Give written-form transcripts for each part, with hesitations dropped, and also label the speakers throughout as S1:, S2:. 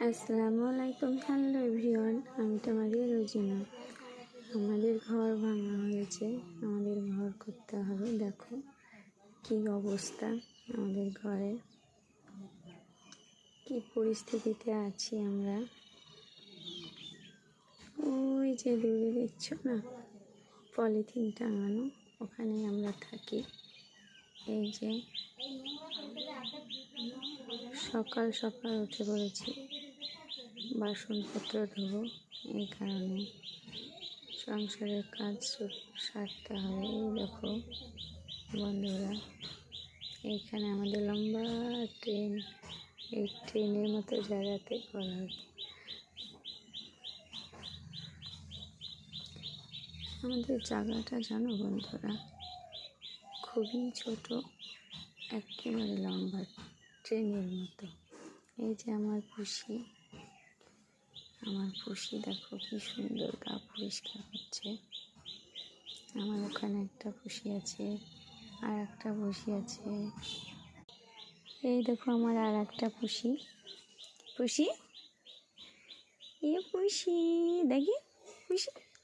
S1: আসসালামু আলাইকুম। Hello everyone, আমি তোমাদের রোজিনা। আমাদের ঘর ভাঙা হয়েছে, আমাদের ঘর করতে হবে। দেখো কি অবস্থা আমাদের ঘরে, কি পরিস্থিতিতে আছি আমরা। ওই যে দূরে দেখছো না, পলিথিন টাঙানো, ওখানে আমরা থাকি। এই যে সকাল সকাল উঠে পড়েছি, বাসনপত্র ধোবো, এই কারণে সংসারের কাজ সারতে হবে। এই দেখো বন্ধুরা, এইখানে আমাদের লম্বা ট্রেন, এই ট্রেনের মতো জায়গাতে করা হয়। আমাদের জায়গাটা জানো বন্ধুরা, খুবই ছোট, একেবারে লম্বা ট্রেনের মতো। এই যে আমার পুষি দেখো কি সুন্দর গা পরিষ্কার করছে। আমার ওখানে একটা পুষি আছে, আর একটা পুষি আছে। এই দেখো আমার আর একটা পুষি এ পুষি, দেখি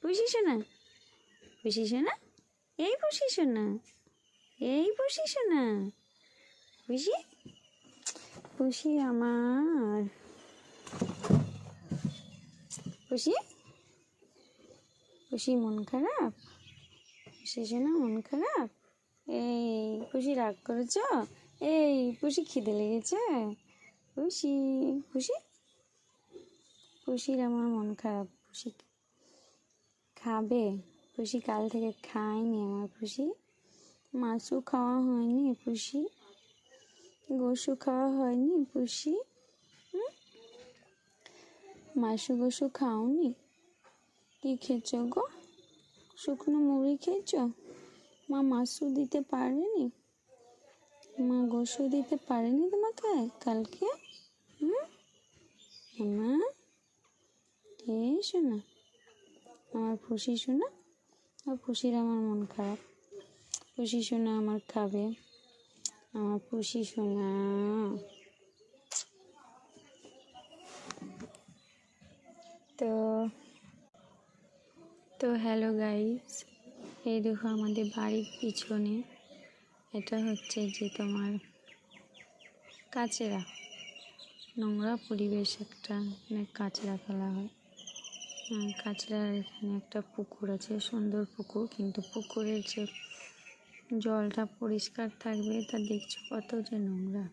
S1: পুষি শোনা, এই পুষি শোনা, পুষি আমার পুষি মন খারাপ, শোনা মন খারাপ। এই পুষি রাগ করেছ? এই পুষি খিদে লেগেছে? পুষির আমার মন খারাপ। পুষি খাবে, পুষি কাল থেকে খায়নি। আমার পুষি মাছও খাওয়া হয়নি, পুষি গোসু খাওয়া হয়নি, পুষি মাসু গোসু খাওনি। কি খেয়েছ গো? শুকনো মুড়ি খেয়েছ? মা মাসু দিতে পারেনি, মা গোসু দিতে পারেনি তোমাকে কালকে? মা এই শোনা, আমার পুষি শোনা, আর পুষির আমার মন খারাপ। পুষি শোনা আমার খাবে, আমার পুষি শোনা। তো হ্যালো গাইস, এই দেখো আমাদের বাড়ির পিছনে, এটা হচ্ছে যে তোমার কাচেরা, নোংরা পরিবেশ একটা, এখানে কাচেরা ফেলা হয়। কাচেরার এখানে একটা পুকুর আছে, সুন্দর পুকুর, কিন্তু পুকুরের যে জলটা পরিষ্কার থাকবে তা দেখছো কত যে নোংরা।